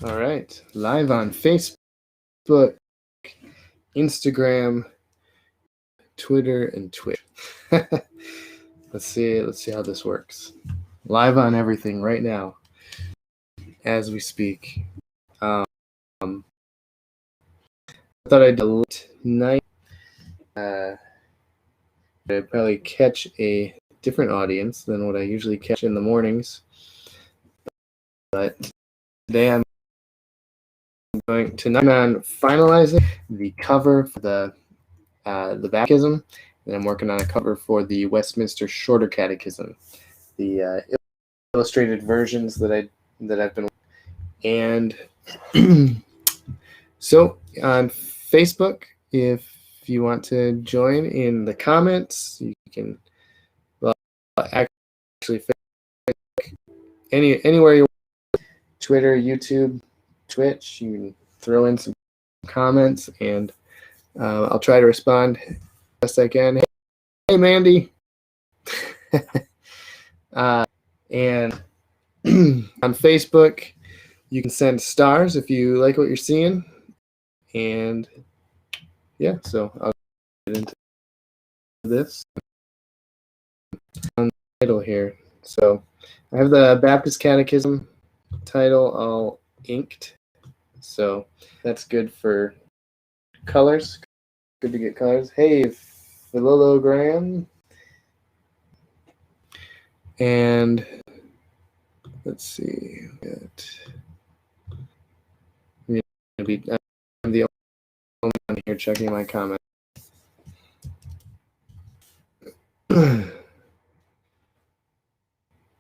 All right, live on Facebook, Instagram, Twitter, and Twitch. Let's see how this works. Live on everything right now, as we speak. I thought I'd delete tonight. I'd probably catch a different audience than what I usually catch in the mornings. But today I'm going tonight on finalizing the cover for the Catechism, and I'm working on a cover for the Westminster Shorter Catechism, the illustrated versions that I've been. And so on Facebook, if you want to join in the comments, you can. Well, actually, Facebook, anywhere you want, Twitter, YouTube, Twitch, you can throw in some comments, and I'll try to respond best I can. Hey, Mandy. And on Facebook, you can send stars if you like what you're seeing. And yeah, so I'll get into this on the title here. So I have the Baptist Catechism title all inked. So that's good for colors. Good to get colors. Hey, Philologram. And let's see. I'm the only one here checking my comments.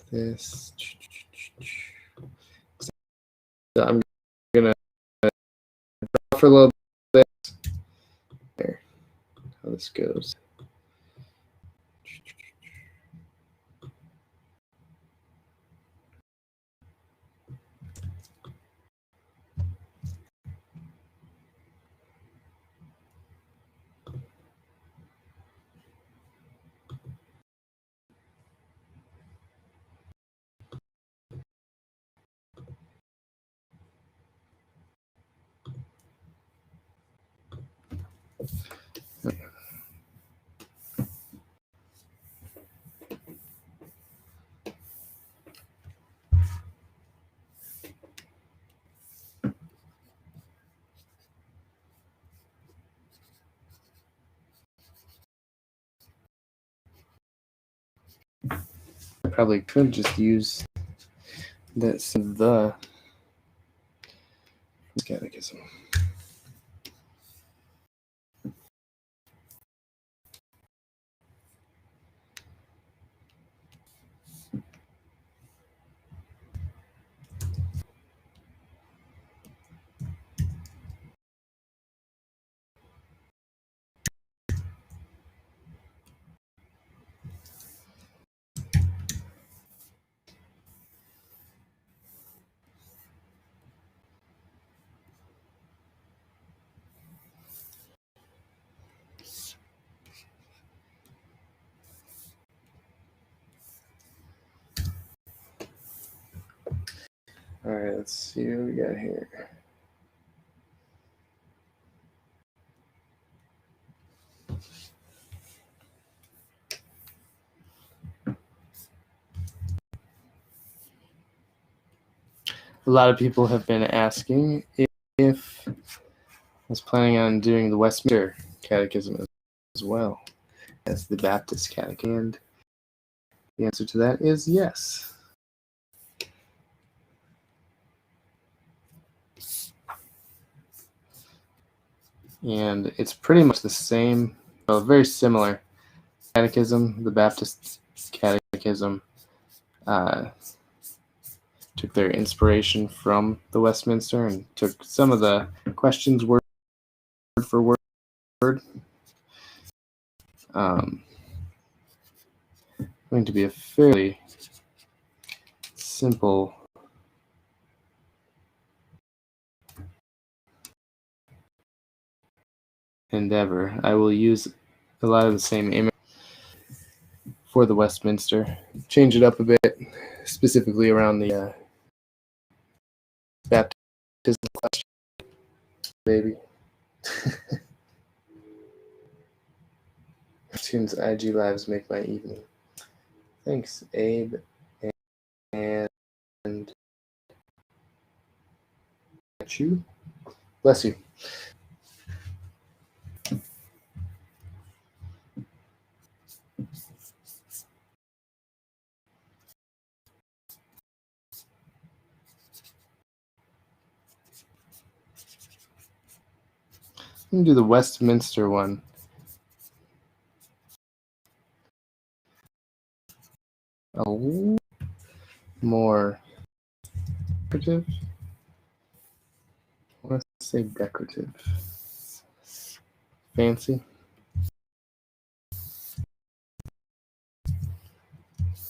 This. So I'm gonna draw for a little bit. There. How this goes. I probably could just use this the Catechism. All right, let's see what we got here. A lot of people have been asking if I was planning on doing the Westminster Catechism as well as the Baptist Catechism. And the answer to that is yes. And it's pretty much the same, well, very similar catechism. The Baptist Catechism took their inspiration from the Westminster and took some of the questions word for word. Going to be a fairly simple endeavor. I will use a lot of the same image for the Westminster, change it up a bit, specifically around the Baptist question, baby. Tunes IG lives make my evening. Thanks, Abe, and you. Bless you. Let me do the Westminster one. A little more decorative. I want to say decorative. Fancy.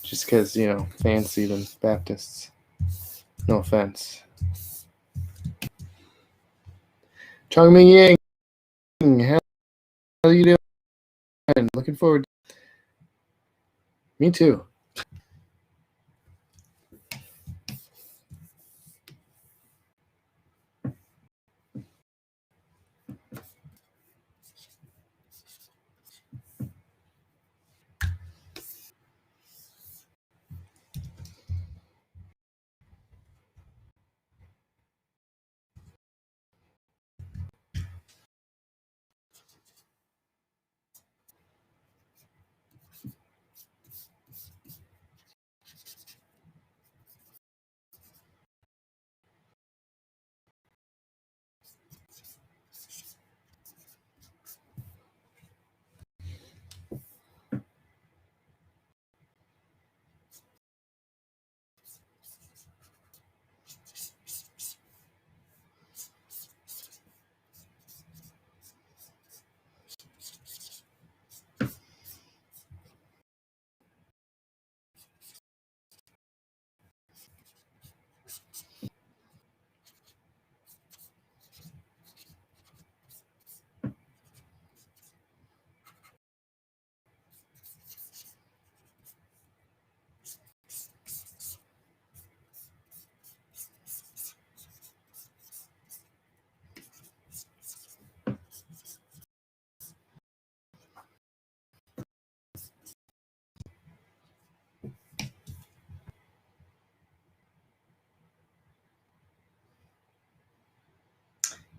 Just because, fancy than Baptists. No offense. Chongming Yang, how are you doing? Looking forward. Me too.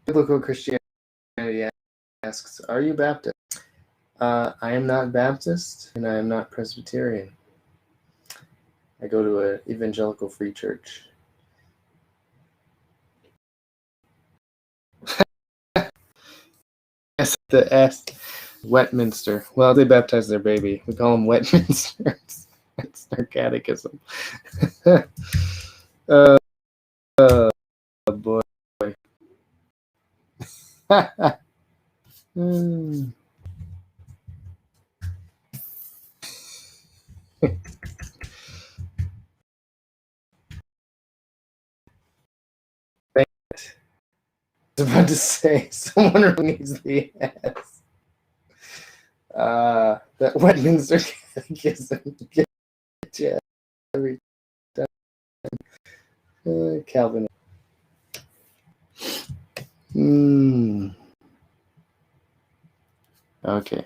Biblical Christianity asks, are you Baptist? I am not Baptist, and I am not Presbyterian. I go to an evangelical free church. Yes, the S. Westminster. Well, they baptize their baby. We call them Westminster. It's their catechism. Oh, boy. I was about to say, someone really needs the S. That Westminster Catechism get you every time. Calvin. Okay.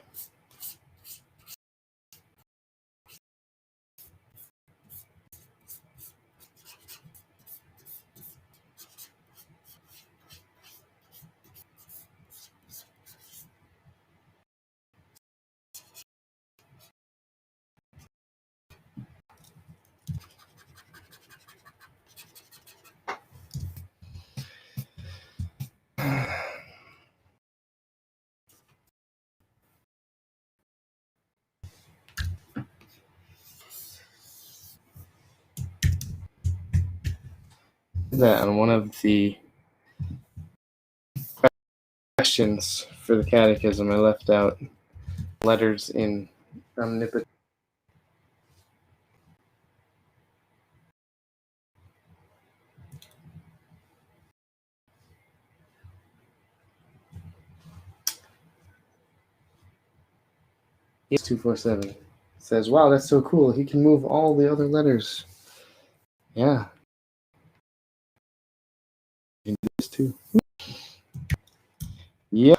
That on one of the questions for the catechism, I left out letters in omnipotent. Yes, 247 says, wow, that's so cool. He can move all the other letters. Yeah. this too. Yeah.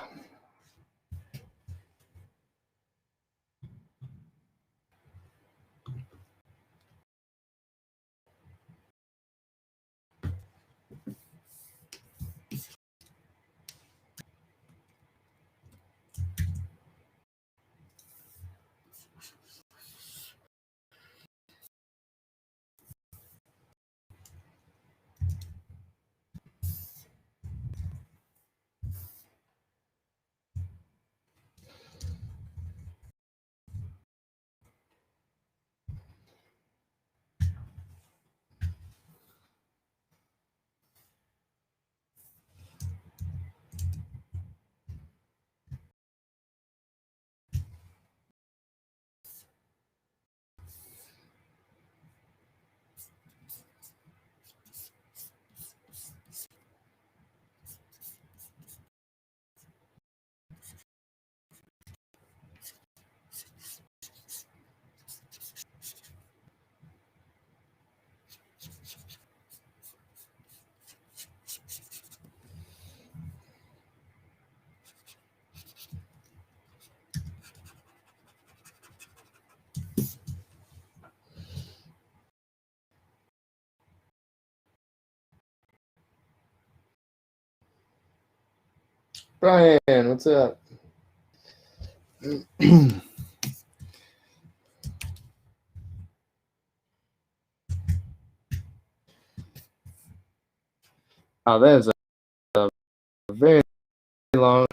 Brian, what's up? Oh, that is a very long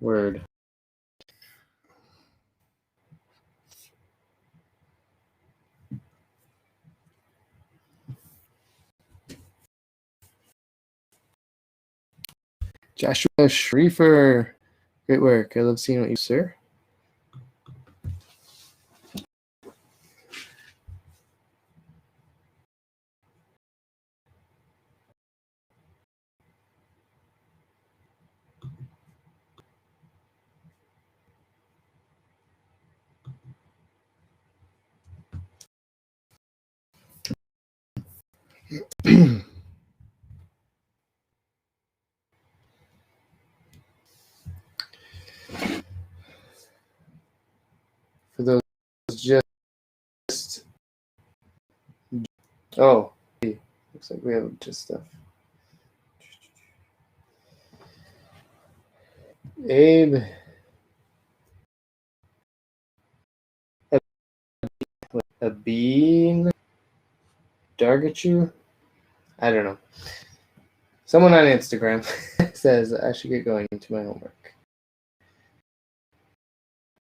word. Joshua Schriefer, great work. I love seeing what you, sir. For those just looks like we have just stuff. Abe, a bean, Dargachu. I don't know. Someone on Instagram says I should get going to my homework.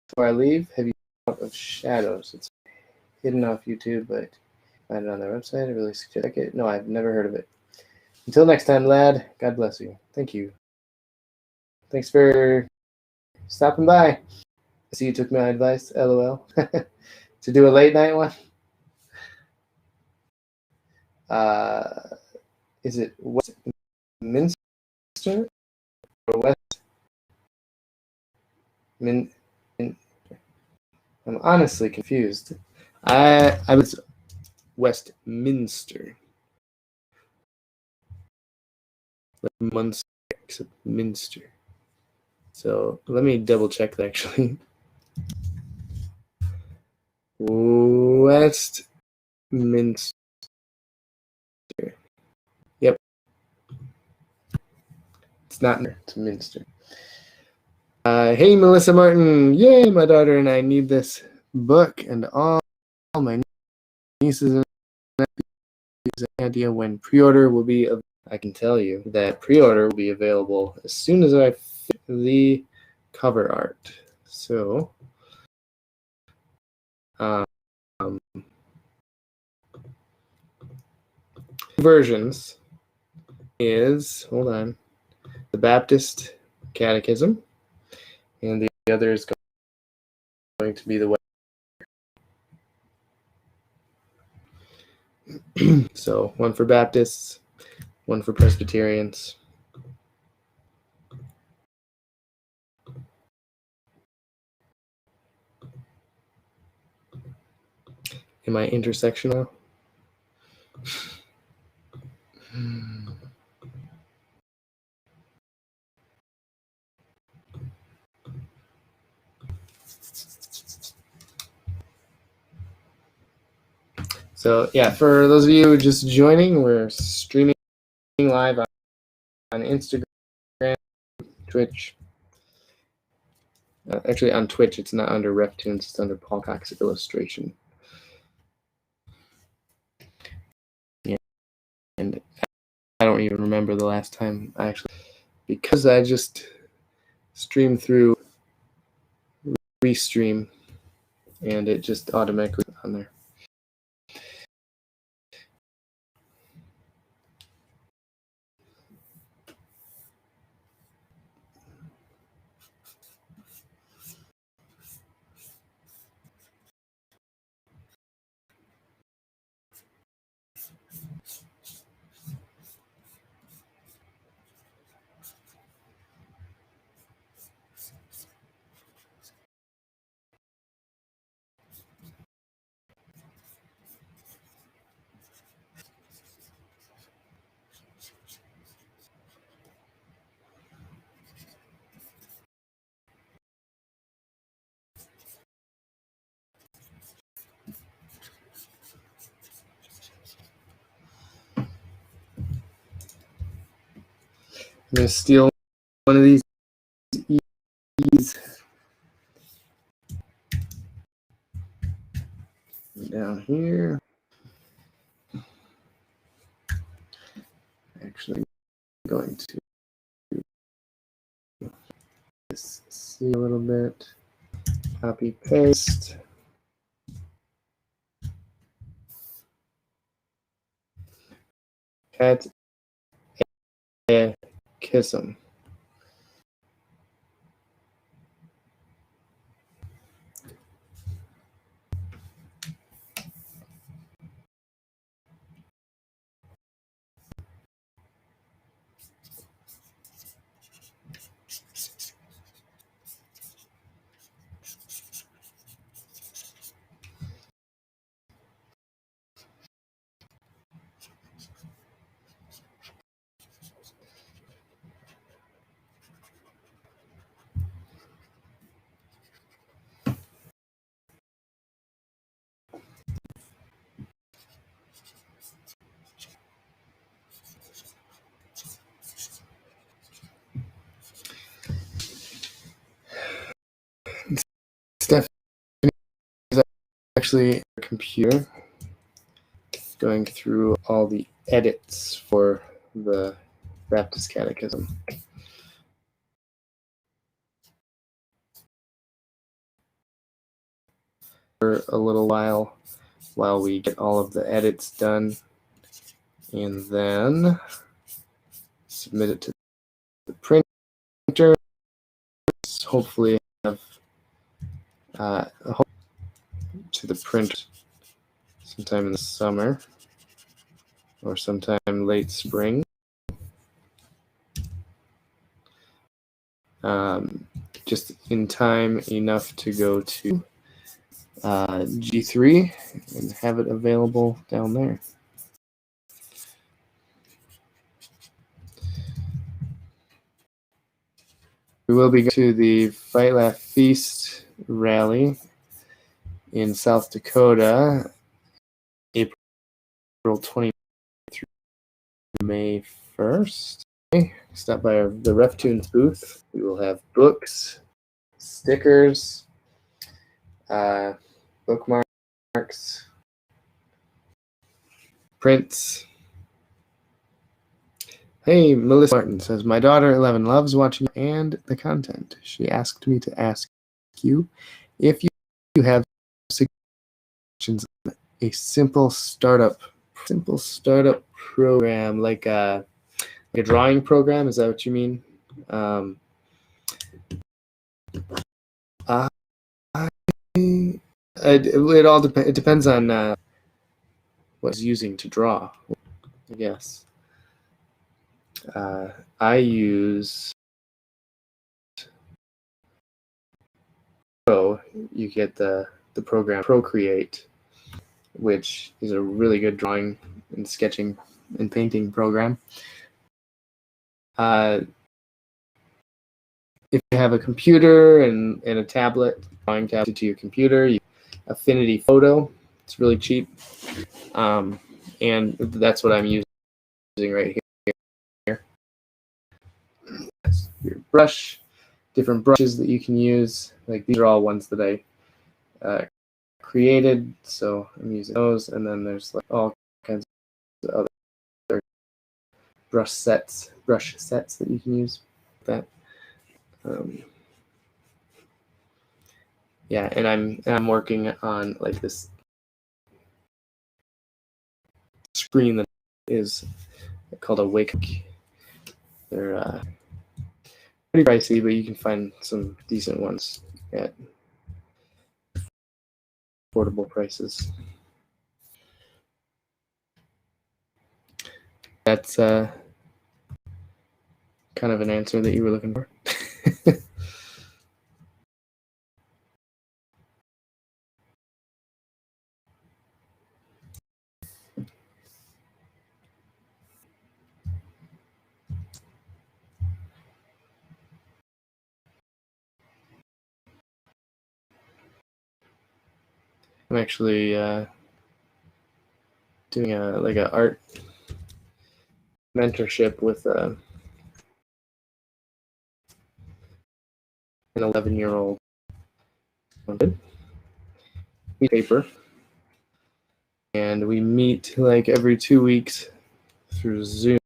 Before I leave, have you thought of Shadows? It's hidden off YouTube, but find it on their website. I really suggest it. No, I've never heard of it. Until next time, lad. God bless you. Thank you. Thanks for stopping by. I see you took my advice, LOL, to do a late night one. Is it Westminster or West? I'm honestly confused. I was Westminster, like Munster, except Minster. So let me double check that actually. Westminster. Yep. It's not, it's Minster. Hey, Melissa Martin. Yay, my daughter and I need this book, and all my nieces and nephews. An idea when pre-order will be. I can tell you that pre-order will be available as soon as I fit the cover art. So, versions is, hold on, the Baptist Catechism, and the other is going to be the so one for Baptists, one for Presbyterians. Am I intersectional? So yeah, for those of you just joining, we're streaming live on Instagram, Twitch. Actually, on Twitch, it's not under RefTunes, it's under Paul Cox Illustration. Yeah. And I don't even remember the last time I actually, because I just streamed through Restream, and it just automatically on there. I'm going to steal one of these E's down here. Actually, going to see a little bit. Copy, paste. Catechism. Stephanie is actually a computer going through all the edits for the Baptist Catechism. For a little while we get all of the edits done, and then submit it to the printer. Hopefully have to the printer sometime in the summer or sometime late spring. Just in time enough to go to G3 and have it available down there. We will be going to the Fight Laugh Feast rally in South Dakota, April 23rd through May 1st. Stop by the RefTunes booth. We will have books, stickers, bookmarks, prints. Hey, Melissa Martin says, my daughter 11 loves watching and the content. She asked me to ask you if you have suggestions on a simple startup program, like a drawing program. Is that what you mean? It all depends. It depends on what it's using to draw, I guess. I use you get the program Procreate, which is a really good drawing and sketching and painting program. If you have a computer and a tablet, drawing tablet to your computer, you Affinity Photo It's really cheap, and that's what I'm using right here. That's your brush, different brushes that you can use. Like these are all ones that I created, so I'm using those. And then there's like all kinds of other brush sets that you can use. That, yeah, and I'm working on like this screen that is called a wake. They're pretty pricey, but you can find some decent ones at affordable prices. That's kind of an answer that you were looking for. I'm actually doing an art mentorship with an 11-year-old paper, and we meet like every 2 weeks through Zoom.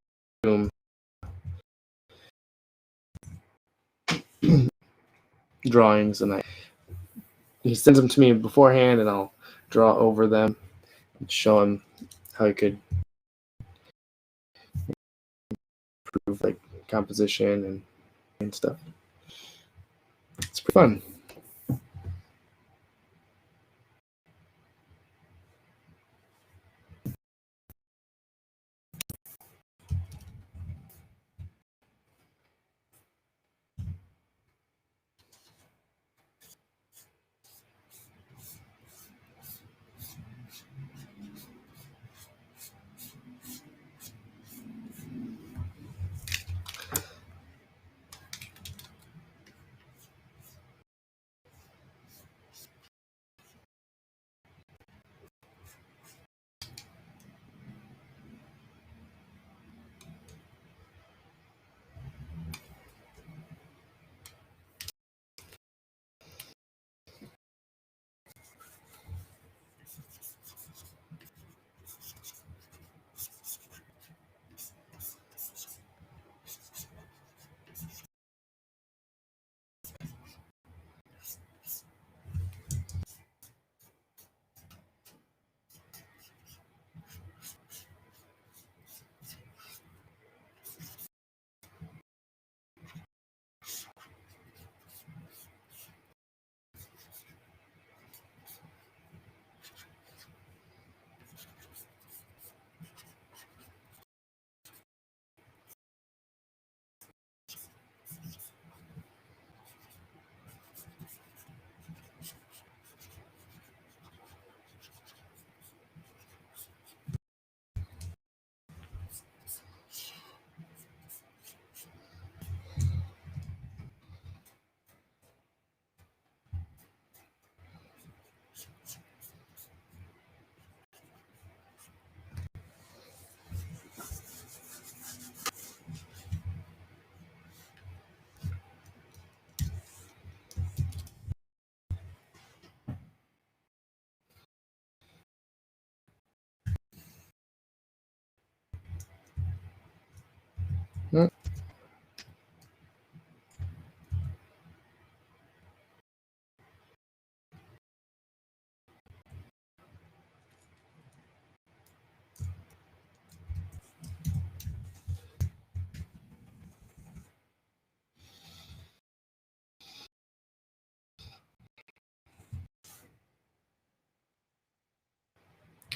Drawings, and he sends them to me beforehand, and I'll draw over them and show him how he could improve like composition and stuff. It's pretty fun.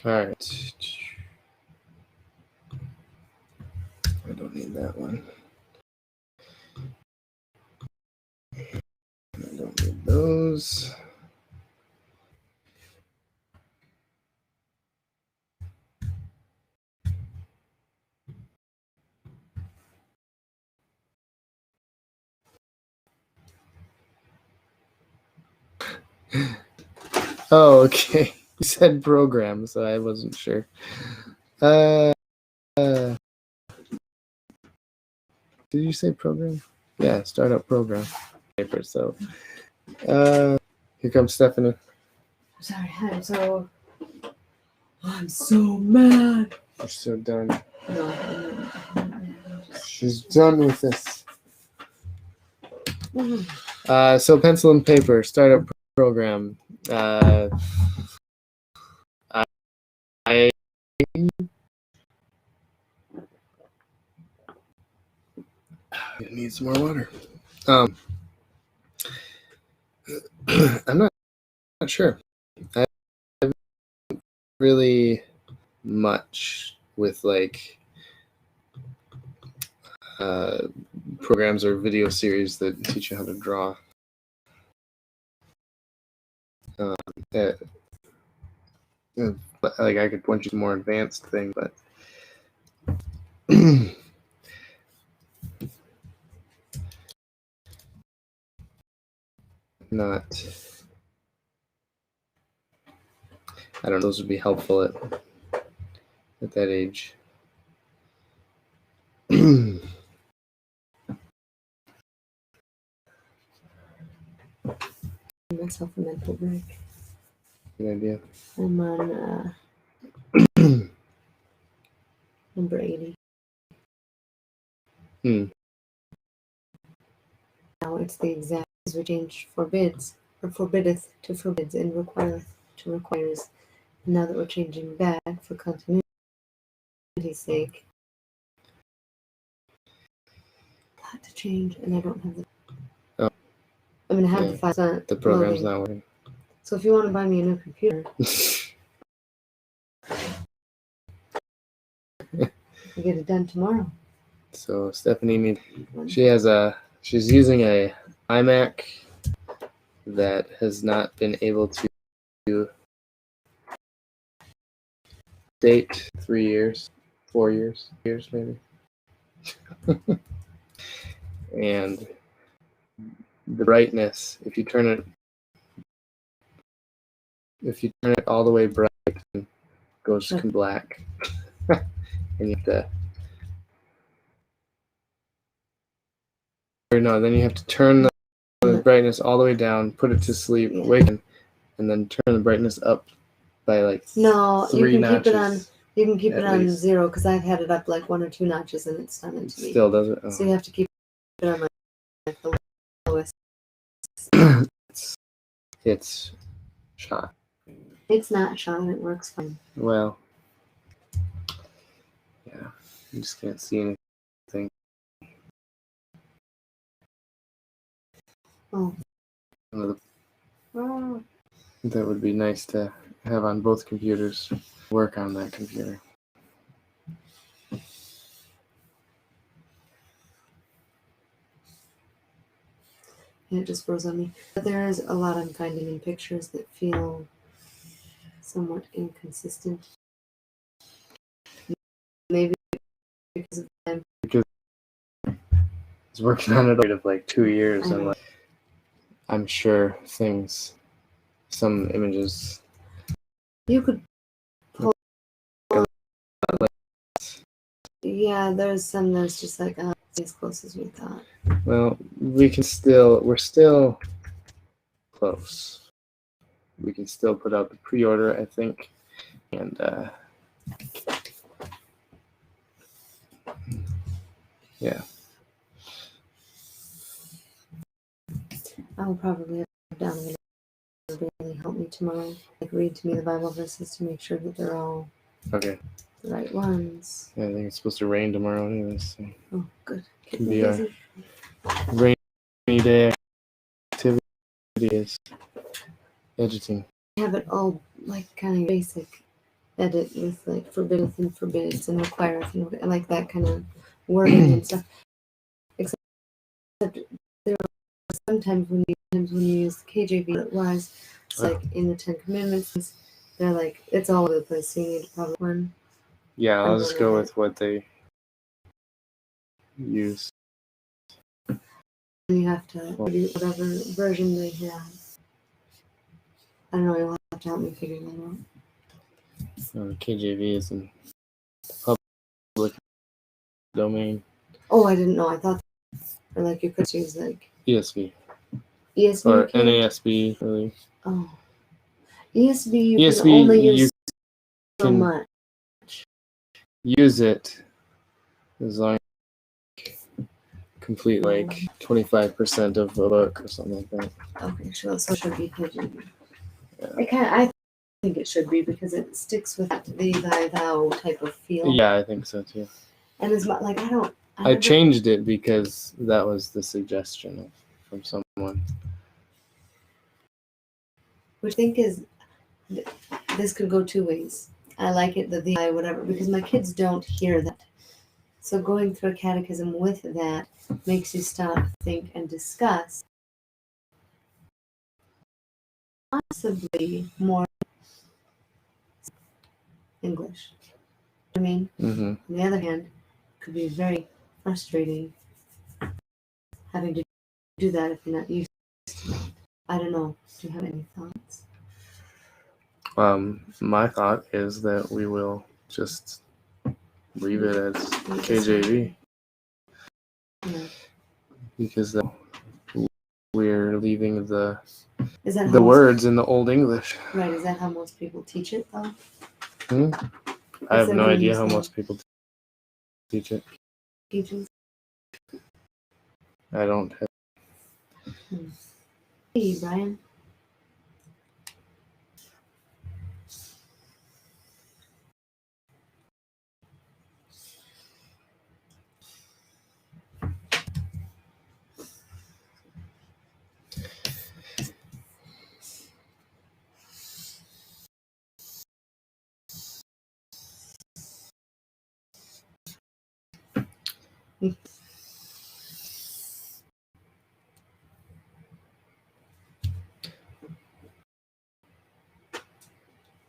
All right. I don't need that one. I don't need those. Oh, okay. You said program, so I wasn't sure. Did you say program? Yeah, startup program. Paper. So, here comes Stephanie. Sorry, I'm so mad. You're so done. No, I'm not. She's done with this. So pencil and paper, startup program. I it needs more water. I'm not sure. I haven't really much with like programs or video series that teach you how to draw. Like I could point you to more advanced thing, but not. I don't know. Those would be helpful at that age. Myself a mental break. Good idea. I'm on number 80. Now it's the exact we change forbids or forbiddeth to forbids and requireth to requires. Now that we're changing back for continuity's sake, got to change, and I don't have the. Oh. I'm gonna have the 5%. The program's not working. So if you want to buy me a new computer, you get it done tomorrow. So Stephanie she's using a iMac that has not been able to date 3 years, 4 years maybe. And the brightness, if you turn it all the way bright, it goes black. And you have to then you have to turn the brightness all the way down, put it to sleep, awaken, and then turn the brightness up by like 3 notches. You can keep it on 0 because I've had it up like 1 or 2 notches and it's done it to me. Still does it? Oh. So you have to keep it on like the lowest. It's shot. It's not shot. It works fine. Well, yeah, you just can't see anything. Oh. That would be nice to have on both computers. Work on that computer. It just froze on me. But there is a lot I'm finding in pictures that feel somewhat inconsistent. Maybe because of them. Because I was working on it of like 2 years, and like, I'm sure some images. You could pull. Yeah, there's some that's just like as close as we thought. Well, we're still close. We can still put out the pre-order, I think, and yeah. I will probably have Donovan really help me tomorrow. Like read to me the Bible verses to make sure that they're all okay. The right ones. Yeah, I think it's supposed to rain tomorrow anyways. So. Oh, good. Can be our rainy day activity is editing. I have it all like kind of basic edit with like forbiddeth and forbids and requireth and like that kind of wording and stuff. Except there are sometimes when you use the KJV, it was it's like in the 10 Commandments. They're like it's all over the place. So you need to probably one. Yeah, I'll just go with what they use. You have to do whatever version they have. I don't know. You'll have have to help me figure that out. KJV is in public domain. Oh, I didn't know. I thought, or like you could choose like ESV. ESV Or you can't? NASB, really. Oh, ESV you ESV, can only use you so can much. use it as long as you complete like 25% of a book or something like that. Okay, sure. So it should be KJV. Yeah. I think it should be because it sticks with the thy thou type of feel. Yeah, I think so too. And it's like I changed it because that was the suggestion from someone. Which I think is this could go two ways. I like it, the I, whatever, because my kids don't hear that. So going through a catechism with that makes you stop, think, and discuss. Possibly more English. I mean, Mm-hmm. on the other hand, it could be very frustrating having to do that if you're not used to it. I don't know. Do you have any thoughts? My thought is that we will just leave it as KJV Yeah. because we're leaving the Is that the words in the Old English. Right, is that how most people teach it though? I have they're no gonna idea use how that. most people teach it. Teaching? I don't have. Hey, Brian.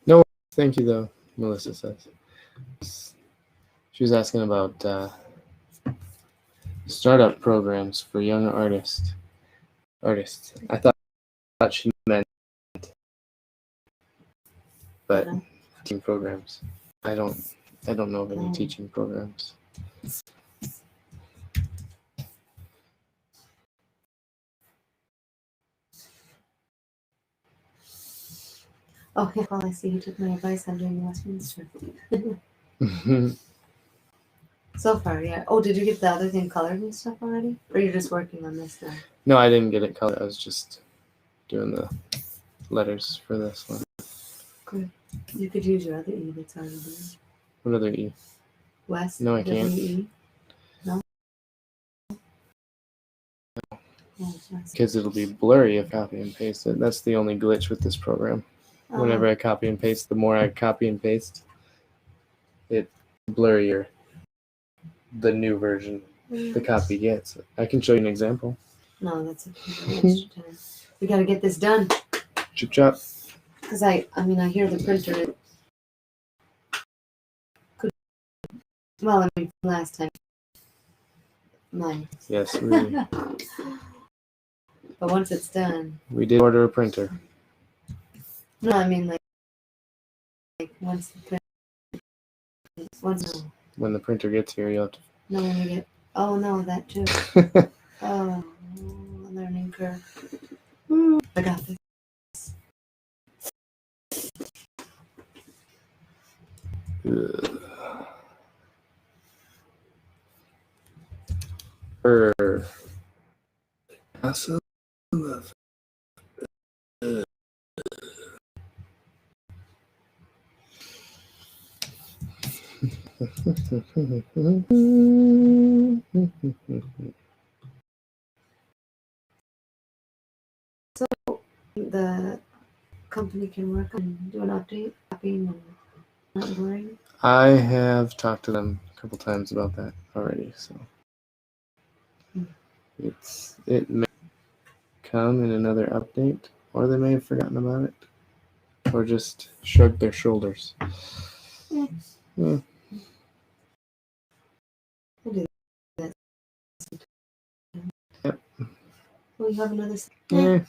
No, thank you though, Melissa says. She was asking about startup programs for young artists. I thought she meant, but teaching programs. I don't know of any teaching programs. Oh, yeah, well, I see you took my advice on doing Westminster. So far, yeah. Oh, did you get the other thing colored and stuff already? Or you're just working on this now? No, I didn't get it colored. I was just doing the letters for this one. Good. You could use your other E that's already there. What other E? West? No, I can't. W-E? No? Because it'll be blurry if I copy and paste it. That's the only glitch with this program. Whenever I copy and paste, the more I copy and paste, it blurrier the new version the copy gets. I can show you an example. No, that's okay. We gotta get this done. Chip chop. Because I hear the printer. Well, I mean, last time. Mine. Yes, But once it's done. we did order a printer. No, I mean like once the print. When the printer gets here, you'll have to. No, when we get. Oh no, that too. Oh, learning curve. I got this. So the company can work on do an update, copying and not blurring. I have talked to them a couple times about that already, so it may come in another update, or they may have forgotten about it, or just shrugged their shoulders. Yeah. Yeah. We'll do that. Yep. Will you have another? Yeah.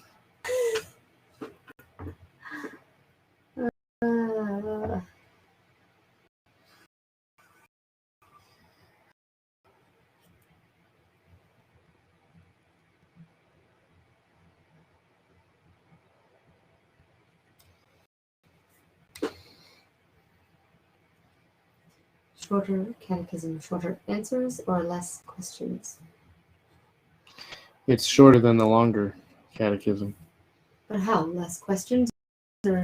shorter catechism, shorter answers, or less questions? It's shorter than the longer catechism. But how? Less questions or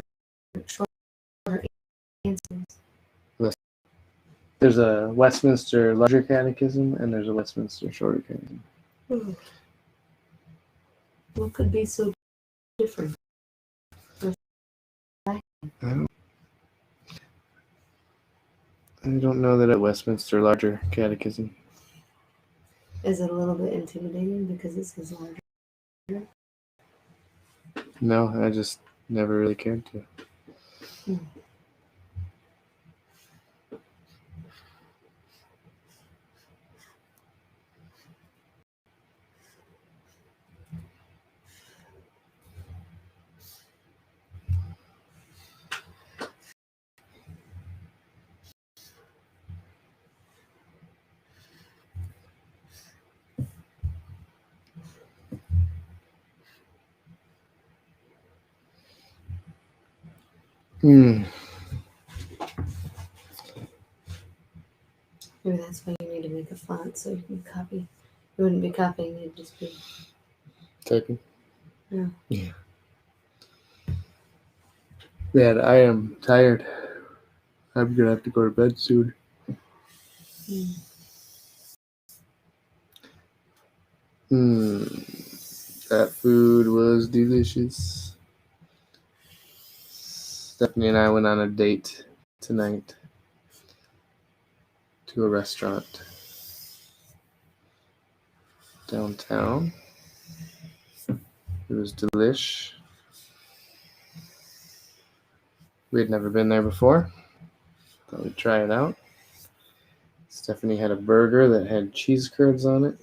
shorter answers? There's a Westminster larger catechism and there's a Westminster shorter catechism. What could be so different? I don't know that a Westminster larger catechism. Is it a little bit intimidating because it says larger? No, I just never really cared to. Maybe that's why you need to make a font so you can copy. You wouldn't be copying, you'd just be Typing? Yeah. Man, I am tired. I'm gonna have to go to bed soon. That food was delicious. Stephanie and I went on a date tonight to a restaurant downtown. It was delish. We had never been there before. Thought we'd try it out. Stephanie had a burger that had cheese curds on it.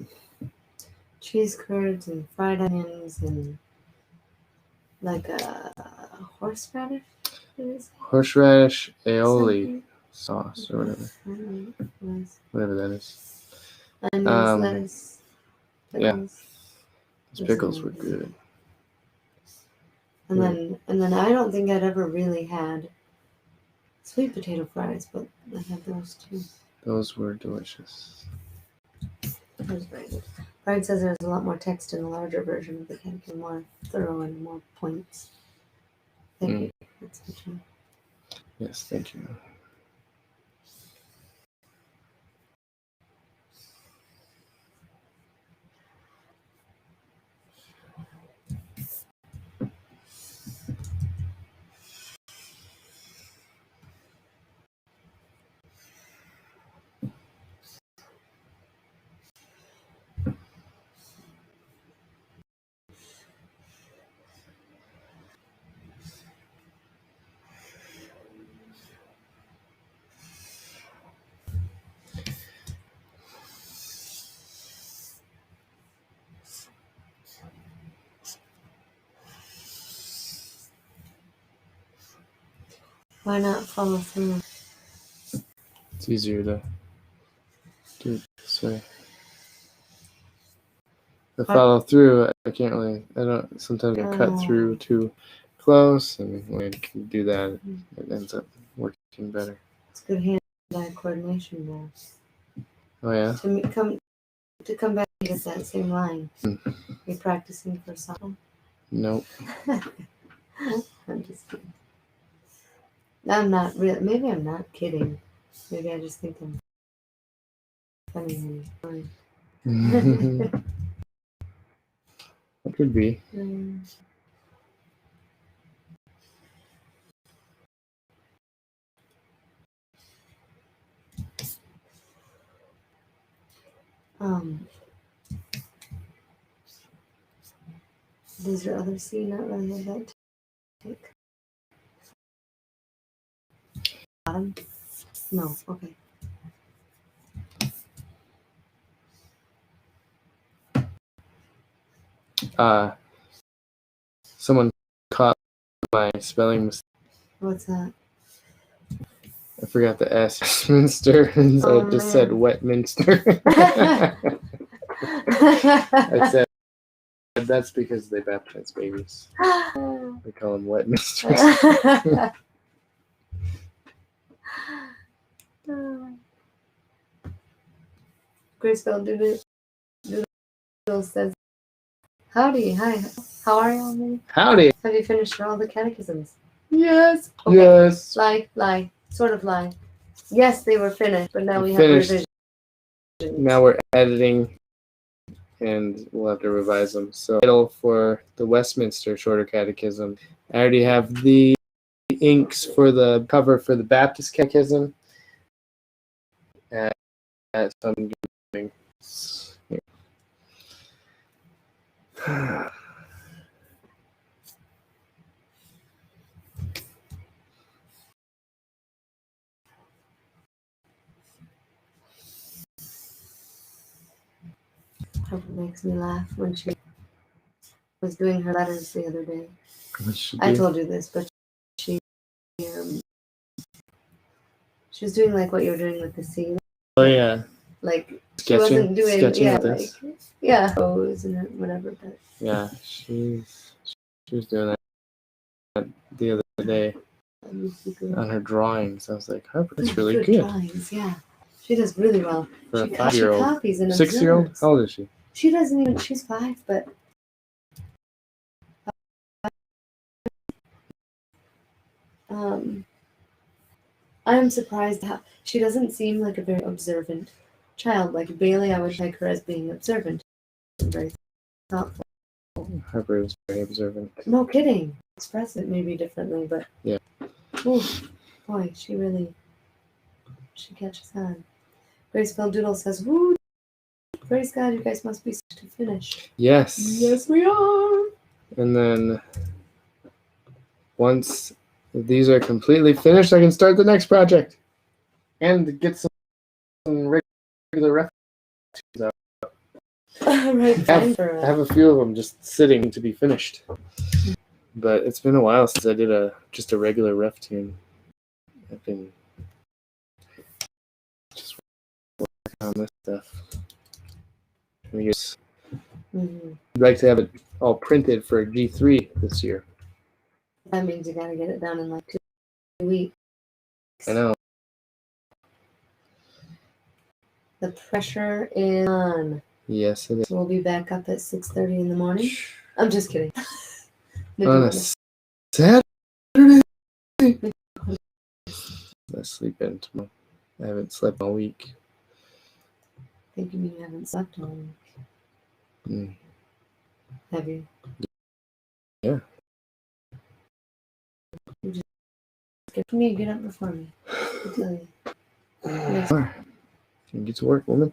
Cheese curds and fried onions and like a horseradish. Horseradish aioli sauce or whatever. Whatever that is. Onions, lettuce, pickles. Yeah. Those pickles were good. And then I don't think I'd ever really had sweet potato fries, but I had those too. Those were delicious. That was very good. Brian says there's a lot more text in the larger version of the catechism, more thorough and more points. Thank you. That's true. Yes, thank you. Why not follow through? It's easier to do it this way. To follow through, I can't really, sometimes I cut through too close, and when I can do that, it ends up working better. It's good hand-eye coordination there. Oh, yeah? To come back to get that same line. You're practicing for something? Nope. I'm just kidding. I'm not really. Maybe I'm not kidding. Maybe I just think I'm funny and funny. It could be. Does your other C not really have that tick? Bottom? No, okay. Someone caught my spelling mistake. What's that? I forgot the S. Westminster, and so I just said Wetminster. I said that's because they baptize babies. They call them Wetminsters. Graceful Doodle says, howdy, hi, how are y'all? Maybe? Howdy. Have you finished all the catechisms? Yes. Okay. Yes. Lie, sort of lie. Yes, they were finished, but now we have Finished. revisions. Now we're editing, and we'll have to revise them. So, title for the Westminster Shorter Catechism. I already have the inks for the cover for the Baptist Catechism. So I'm doing. Hope it makes me laugh when she was doing her letters the other day. What should I do? told you this, but she was doing like what you're doing with the C. Oh yeah. Like she Sketching. wasn't doing Sketching with this. pose and whatever. But Yeah, she was doing that the other day on her drawings. I was like, Harper, that's really good. Drawings, yeah. She does really well. For She a 5-year-old. copies and 6-year-old? observes. How old is she? She doesn't even. She's 5, but I'm surprised how she doesn't seem like a very observant child. Like Bailey, I would like her as being observant and very thoughtful. Harper was very observant. No kidding. Express it maybe differently, but yeah. Ooh, boy, she catches on. Graceful Doodle says, "Woo! Praise God, you guys must be to finish." Yes. Yes, we are. And then once these are completely finished, I can start the next project and get some regular references out. Right, I have a few of them just sitting to be finished. But it's been a while since I did just a regular ref tune. I've been just working on this stuff. I'd like to have it all printed for G3 this year. That means you gotta get it done in like 2 weeks. I know. The pressure is on. Yes, it is. So we'll be back up at 6:30 in the morning. I'm just kidding. On a Saturday? I sleep in tomorrow. I haven't slept all week. I think you mean you haven't slept all week. Have you? Yeah. You just get for me, get up before me. I tell you. Can get to work, woman.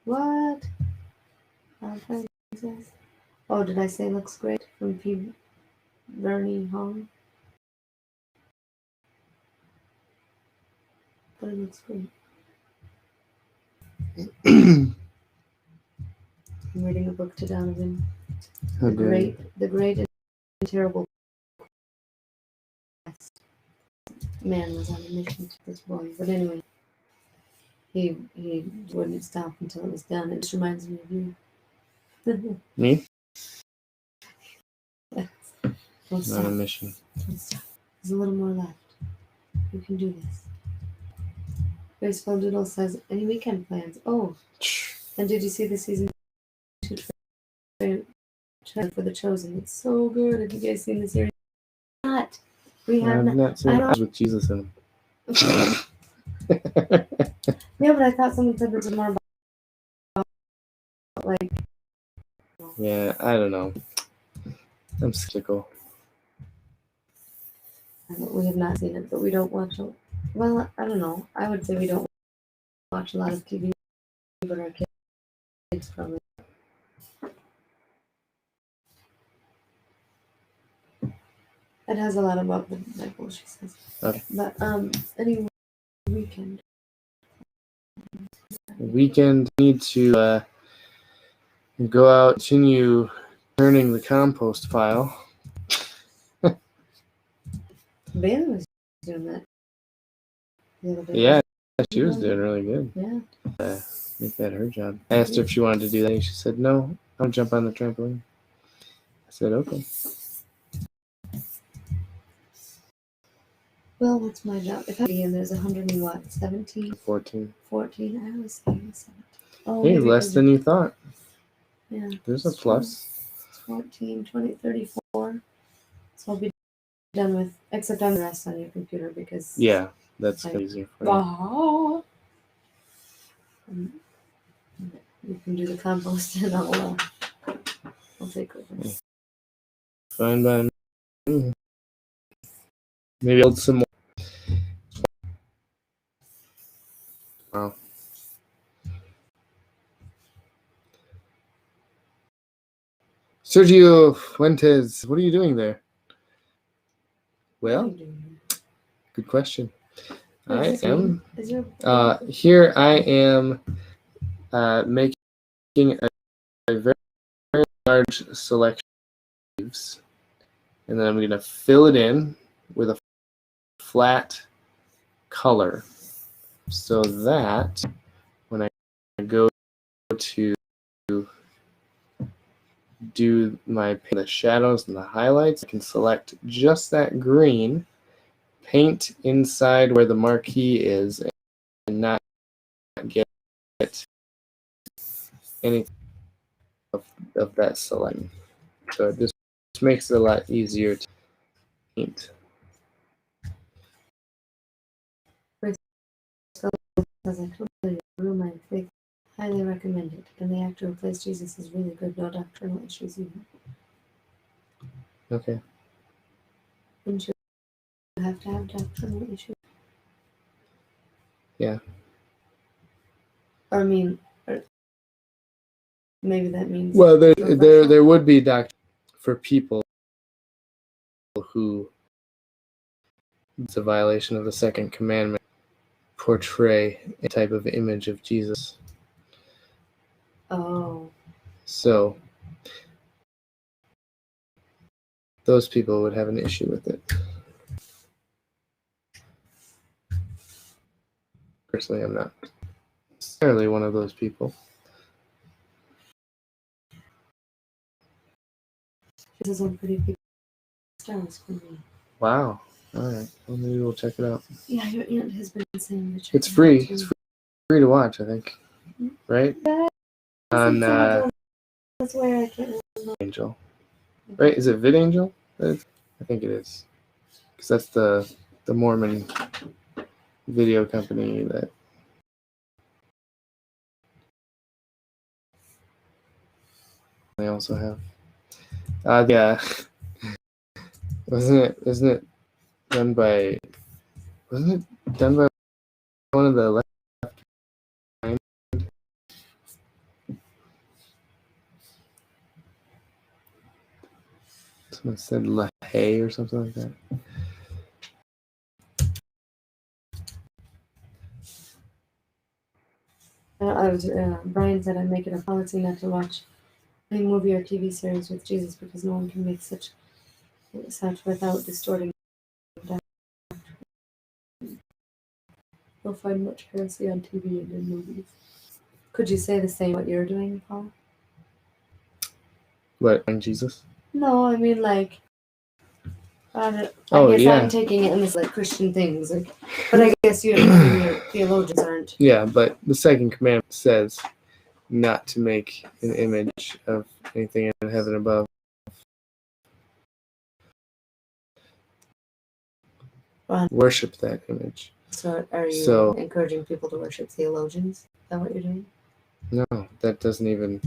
What? Oh, did I say looks great from P. Bernie Hong? But it looks great. I'm reading a book to Donovan. The Great and Terrible Quest. Man was on a mission to this boy. But anyway, he wouldn't stop until it was done. It just reminds me of you. Me? Yes. Don't Not stop. a mission. Don't stop. There's a little more left. You can do this. Graceful Doodle says, any weekend plans? Oh, and did you see the season 2 trailer for The Chosen? It's so good. Have you guys seen the series? Not. We have not seen it with Jesus in them. Yeah, but I thought someone said this was more about like. Yeah, I don't know. I'm skeptical. We have not seen it, but we don't watch it. Well, I don't know. I would say we don't watch a lot of TV, but our kids probably. It has a lot about the Bible, she says. Okay. But any weekend. Weekend, need to go out, continue turning the compost pile. Bailey was doing that the other day. Yeah, she was doing really good. Yeah. Make that her job. I asked her if she wanted to do that, and she said, no, I'll jump on the trampoline. I said, okay. Well, what's my job? If and there's 100 and what? 17? 14. 14? I was saying 17. Oh, Hey, maybe less 'cause than you thought. yeah. There's a it's true. plus. It's 14, 20, 34. So I'll be done with, except on the rest on your computer because. Yeah, that's Like, easier for you. ah. You can do the compost and I'll take over. Fine by me. Maybe build some more. Wow. Sergio Fuentes, what are you doing there? Well, good question. I am here. I am making a very, very large selection of leaves, and then I'm going to fill it in with a flat color, so that when I go to do the shadows and the highlights, I can select just that green, paint inside where the marquee is, and not get any of that selection. So it just makes it a lot easier to paint. As I totally grew my faith, highly recommend it. And the actor who plays Jesus is really good, no doctrinal issues either. Okay. Wouldn't you have to have doctrinal issues? Yeah. Or I mean, maybe that means. Well, there would be doctrine for people who it's a violation of the second commandment, portray a type of image of Jesus. Oh. So those people would have an issue with it. Personally, I'm not necessarily one of those people. This is a pretty big stars for me. Wow. All right. Well, maybe we'll check it out. Yeah, your aunt has been saying to check It's free. It it's free to watch, I think. Right? On that's where I can't remember. Angel. Right? Is it VidAngel? I think it is. Because that's the Mormon video company that they also have. Yeah. Isn't it done by one of the left behind? Someone said LaHaye or something like that. Brian said I'm making a policy not to watch any movie or TV series with Jesus because no one can make such without distorting. You'll find much heresy on TV and in movies. Could you say the same what you're doing, Paul? What, on Jesus? No, I mean like. I guess yeah. I'm taking it in this like Christian things, like, but I guess your theologians aren't. Yeah, but the second commandment says not to make an image of anything in heaven above. Worship that image. So are you encouraging people to worship theologians? Is that what you're doing? No, that doesn't even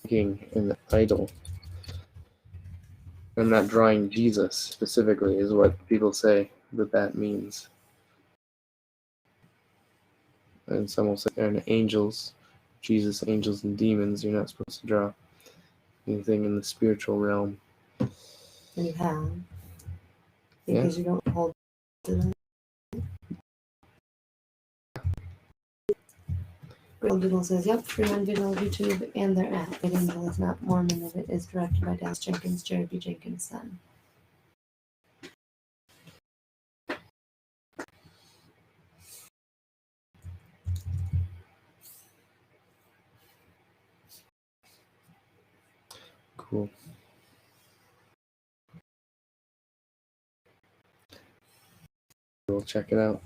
making an idol. I'm not drawing Jesus specifically, is what people say that means. And some will say, and angels, Jesus, angels, and demons, you're not supposed to draw anything in the spiritual realm. And you have. Because you don't hold to that. Google says, yep, free on video, YouTube, and their app. VidAngel is not Mormon, and it is directed by Dallas Jenkins, Jerry B. Jenkins' son. Cool. we'll check it out.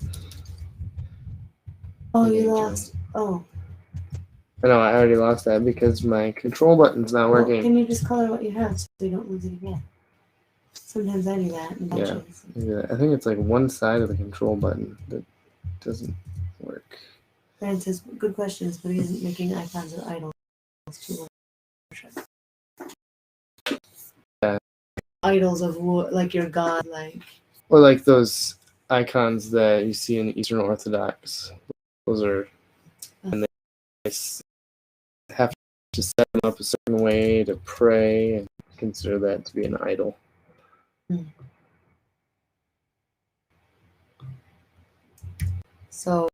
Oh, Okay, you John. lost. Oh. I know, I already lost that because my control button's not Well, working. can you just color what you have so you don't lose it again? Sometimes I do that in bunches. Yeah, I think it's like one side of the control button that doesn't work. Brandon says, good questions, but he isn't making icons or idols to worship. Yeah. Idols of what, like your God, like. Or like those icons that you see in Eastern Orthodox. Those are, and they have to set them up a certain way to pray and consider that to be an idol. So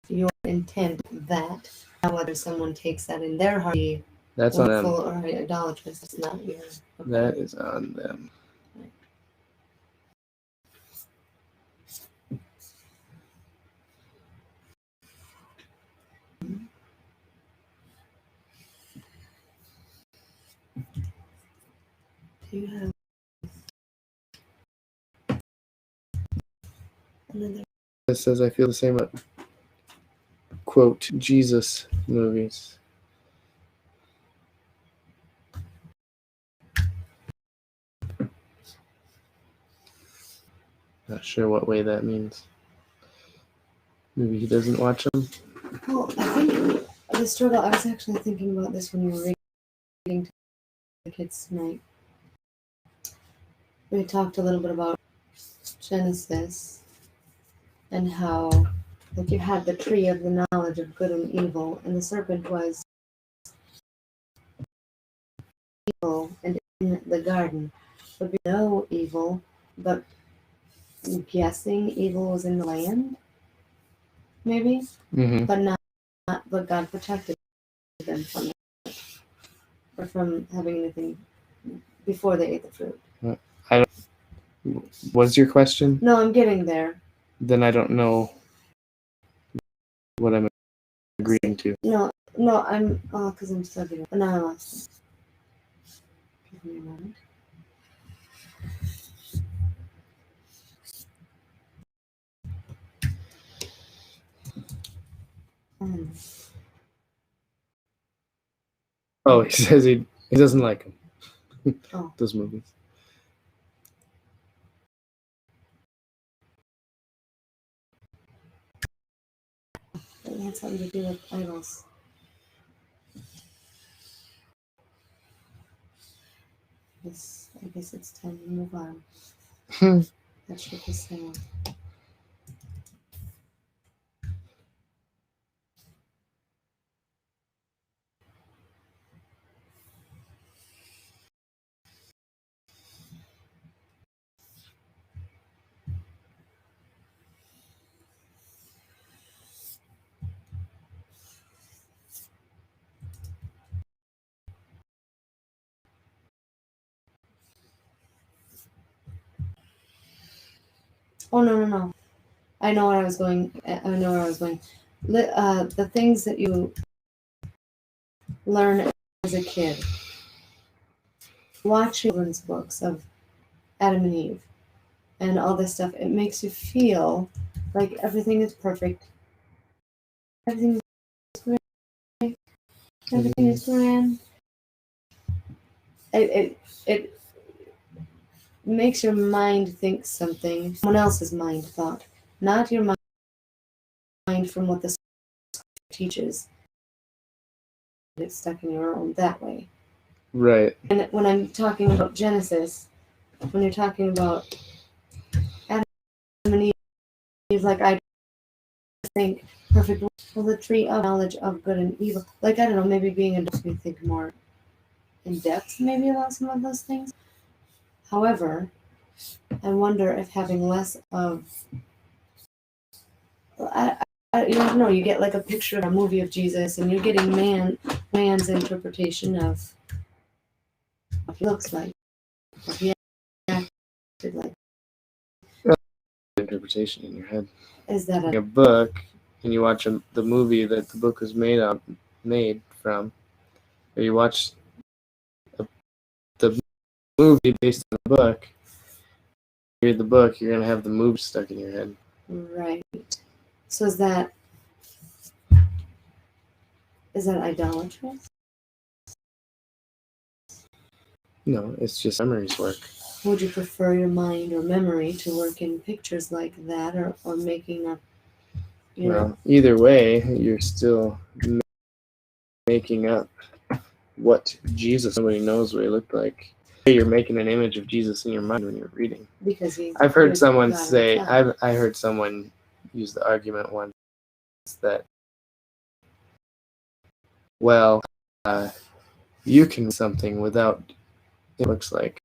your intent that, now whether someone takes that in their heart, That's on them. or idolatrous, it's not your. Okay. That is on them. Do you have another? It says I feel the same about, quote, Jesus movies. Not sure what way that means. Maybe he doesn't watch them. Well, I think the struggle, I was actually thinking about this when you were reading to the kids tonight. We talked a little bit about Genesis and how, like, you had the tree of the knowledge of good and evil, and the serpent was evil, and in the garden would be no evil, but I'm guessing evil was in the land, maybe, but not, but God protected them from it, or from having anything before they ate the fruit. I don't. What's your question? No, I'm getting there. Then I don't know what I'm agreeing to. No, I'm, because I'm studying. But now I lost it. Give me a moment. Oh, he says he doesn't like them. Oh. Those movies. It had something to do with idols. I guess it's time to move on. That ship has sailed. Oh, no. I know where I was going. The things that you learn as a kid. Watch children's books of Adam and Eve and all this stuff. It makes you feel like everything is perfect. Everything is great. Everything is grand. It makes your mind think something someone else's mind thought, not your mind from what the teaches. It's stuck in your own that way. Right. And when I'm talking about Genesis, when you're talking about Adam and Eve, like I think perfect. Well, the tree of knowledge of good and evil. Like I don't know, maybe being a makes me think more in depth, maybe about some of those things. However, I wonder if having less of you don't know, you get like a picture of a movie of Jesus and you're getting man's interpretation of what he looks like, what he acted like. Interpretation in your head. Is that a book and you watch the movie that the book was made from, or you watch the movie based on the book, read the book, you're going to have the movie stuck in your head. Right. So is that idolatrous? No, it's just memories work. Would you prefer your mind or memory to work in pictures like that, or making up, Well, either way, you're still making up what Jesus, nobody knows what he looked like. You're making an image of Jesus in your mind when you're reading. Because I've heard someone say, I heard someone use the argument once that, well, you can do something without it looks like.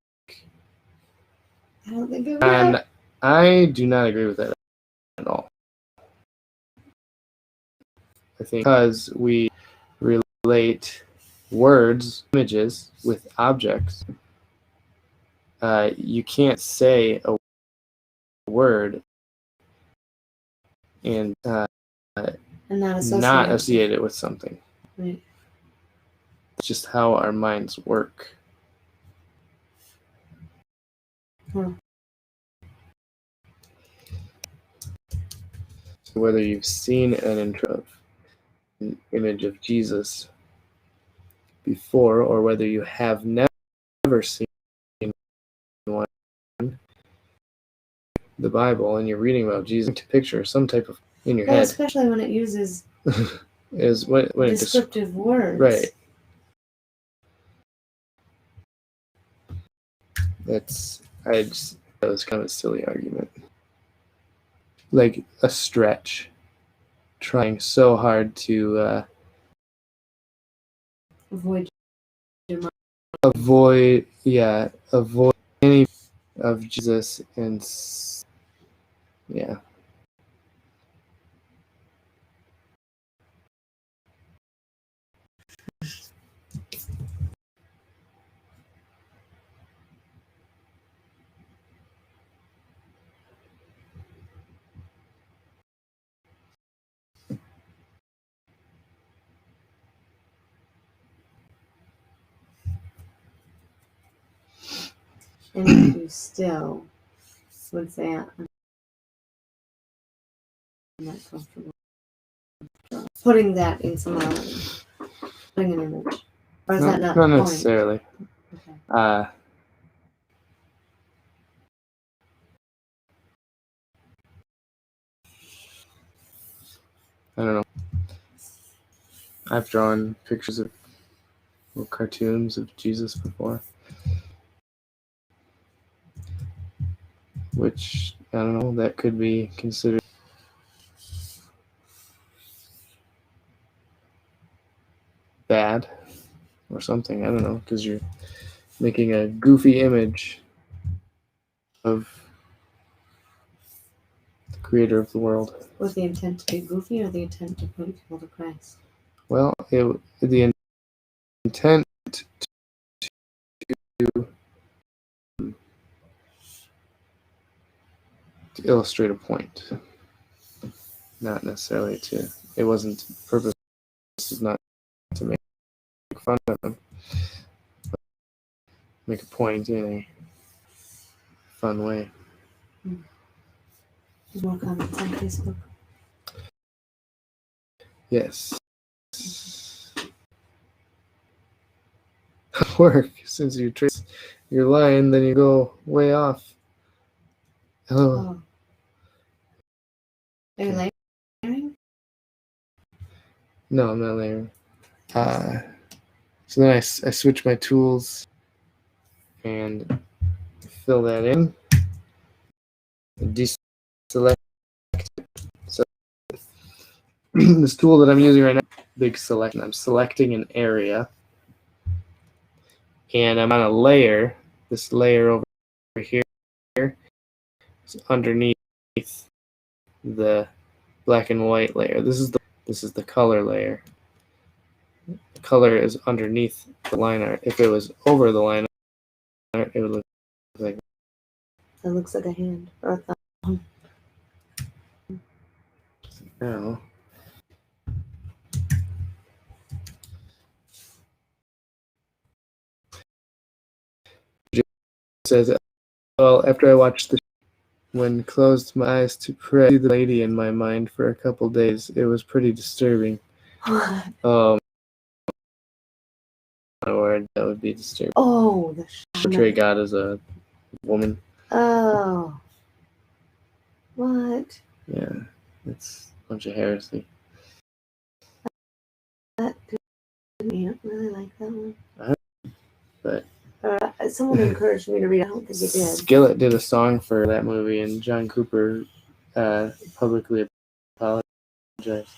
I don't think of And that. I do not agree with that at all. I think because we relate words, images with objects, you can't say a word and not associate it with something. Right. It's just how our minds work. Huh. So whether you've seen an image of Jesus before, or whether you have never seen one, the Bible, and you're reading about Jesus, to picture some type of in your head. Especially when it uses is when descriptive words. Right. That was kind of a silly argument. Like a stretch, trying so hard to avoid any of Jesus, and yeah. And you still would say, I'm not comfortable putting that in someone else, putting an image. Or is that not the point? Necessarily. Okay. I don't know. I've drawn pictures of cartoons of Jesus before, which, I don't know, that could be considered bad or something. I don't know, because you're making a goofy image of the creator of the world. Was the intent to be goofy, or the intent to point people to Christ? Well, the intent to illustrate a point, not necessarily to. It wasn't purpose. Is not to make fun of them. Make a point in a fun way. More comments on Facebook. Yes. Work, since you trace your line, then you go way off. Hello. Are you layering? No, I'm not layering. So then I switch my tools and fill that in. Deselect. So this tool that I'm using right now, big selection. I'm selecting an area, and I'm on a layer. This layer over here is underneath the black and white layer. This is the color layer. The color is underneath the line art. If it was over the line art, it would look like It looks like a hand or a thumb. now. It says, well, after I watched the when closed my eyes to pray, see the lady in my mind for a couple days. It was pretty disturbing. My word, that would be disturbing. Oh, the Portray God as a woman. Oh. What? Yeah, it's a bunch of heresy. That you don't really like that one. But someone encouraged me to read it. I don't think he did. Skillet did a song for that movie, and John Cooper publicly apologized.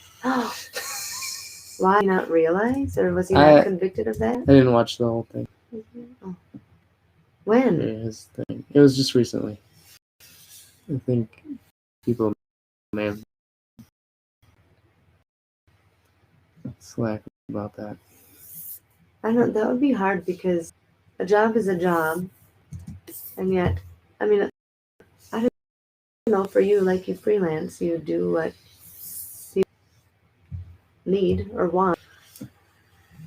Why not realize, or was he not convicted of that? I didn't watch the whole thing. Oh. When? His thing. It was just recently. I think people may have slack about that. I don't. That would be hard because a job is a job, and yet, I mean, I don't know. For you, like you freelance, you do what you need or want,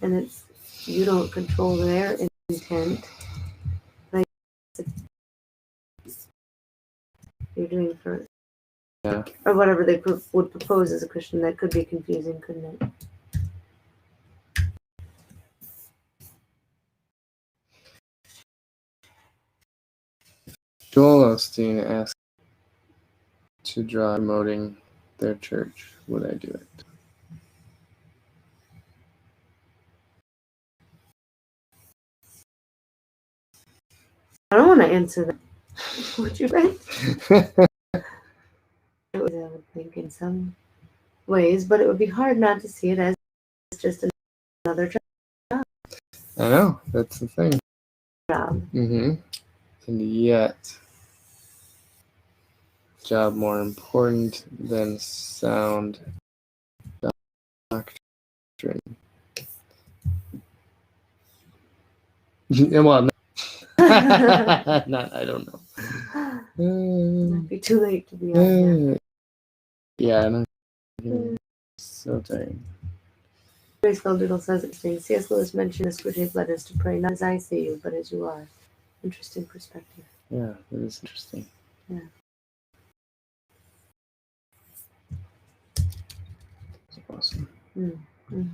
and it's you don't control their intent. Like you're doing for, or whatever they would propose as a Christian. That could be confusing, couldn't it? Joel Osteen asked to draw promoting their church. Would I do it? I don't want to answer that. Would you, right? I would think in some ways, but it would be hard not to see it as just another job. I know, that's the thing. Job. And yet, job more important than sound doctrine. Well, not, I don't know. Might be too late to be on that. Yeah, I'm so tired. Grace Doodle says it's saying C.S. Lewis mentioned the Screwtape letters to pray not as I see you, but as you are. Interesting perspective. Yeah, that is interesting. Yeah. That's awesome. Mm-hmm.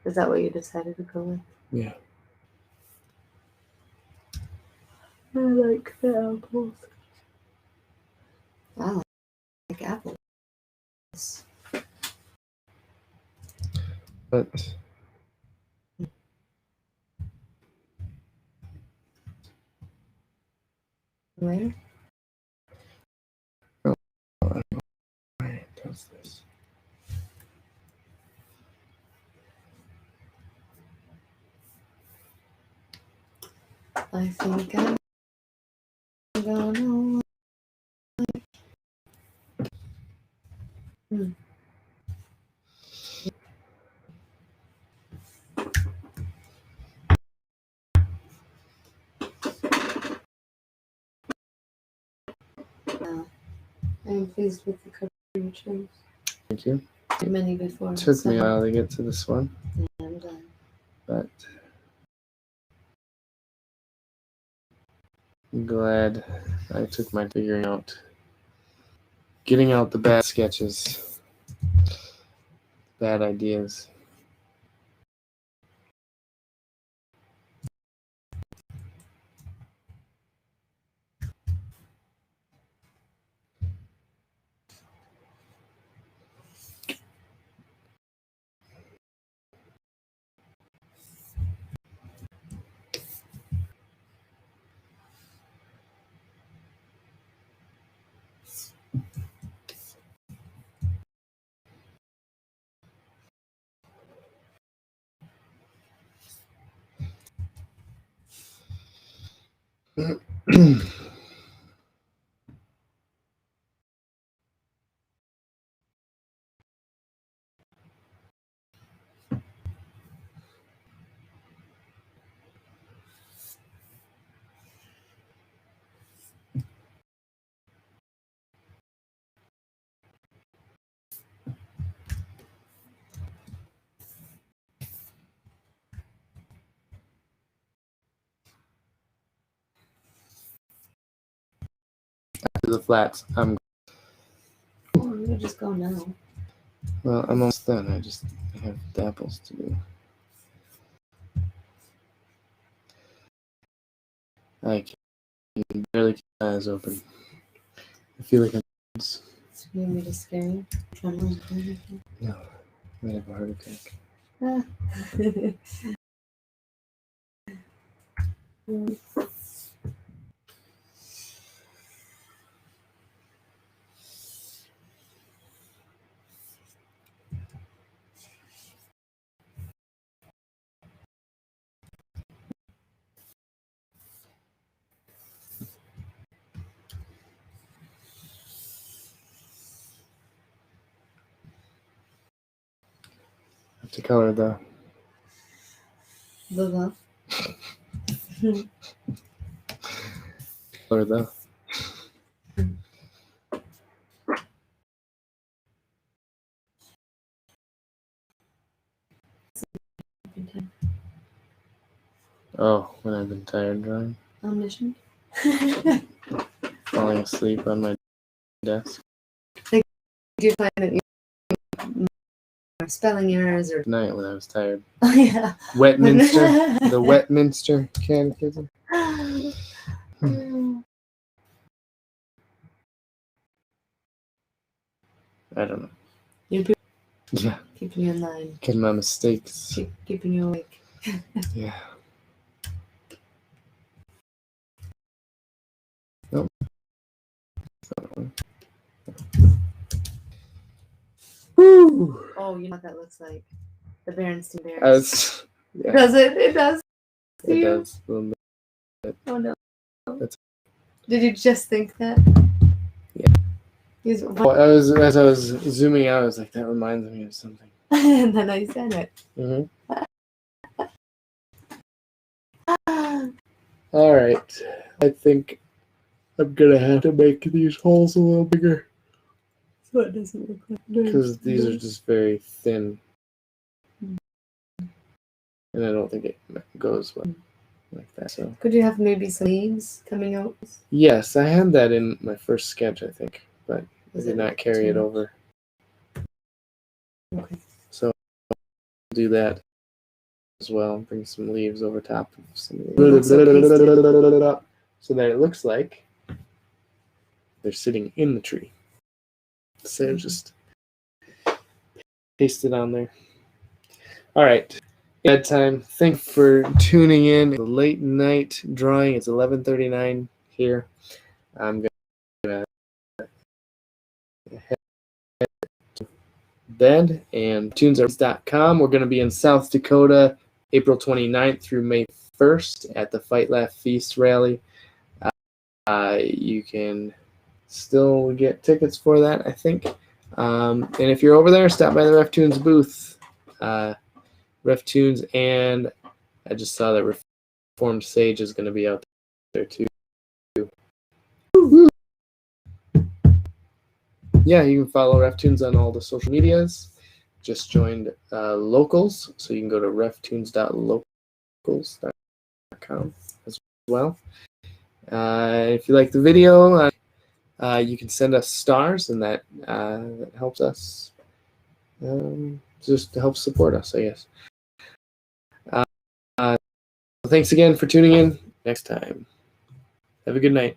Is that what you decided to go with? Yeah. I like the apples. I like apples. But Where? Oh, why it does this? I think I'm gonna. I'm pleased with the cover you chose. Thank you. Many before. It took me a while to get to this one. Yeah, I'm done. But I'm glad I took my getting out the bad sketches, bad ideas. To the flats. Oh, you just go now. Well, I'm almost done. I have dapples to do. I can barely keep my eyes open. I feel like I'm. So you want me to scare you? No, I might have a heart attack. I have to color the. Color the. Oh, when I've been tired drawing. Omniscient. Falling asleep on my desk. Do you find that you spelling errors or Tonight when I was tired. Oh yeah. Westminster. The Westminster Catechism. I don't know. Yeah. Keeping you in line. Getting my mistakes. Keeping you awake. Yeah. Nope. Woo! Oh, you know what that looks like? The Berenstain Bears. Yeah. Does it? It does. It does. A little bit. Oh no. That's... Did you just think that? Yeah. Well, as I was zooming out, I was like, that reminds me of something. And then I said it. Mm-hmm. All right. I think I'm gonna have to make these holes a little bigger. So it doesn't look like Because these are just very thin. And I don't think it goes well like that. So could you have maybe some leaves coming out? yes, I had that in my first sketch, I think, but I did not carry it over. Okay. So I'll do that as well. Bring some leaves over top of some of So that it looks like they're sitting in the tree. So just paste it on there. All right. Bedtime. Thank you for tuning in. The late night drawing. It's 11:39 here. I'm gonna head to bed and tunesarts.com. We're gonna be in South Dakota, April 29th through May 1st at the Fight Laugh Feast rally. You can still get tickets for that, I think. And if you're over there, stop by the Ref Tunes booth. Ref Tunes, and I just saw that Reformed Sage is going to be out there too. Yeah, you can follow Ref Tunes on all the social medias. Just joined Locals, so you can go to reftunes.locals.com as well. If you like the video, you can send us stars, and that helps us. Just to help support us, I guess. Thanks again for tuning in. Next time. Have a good night.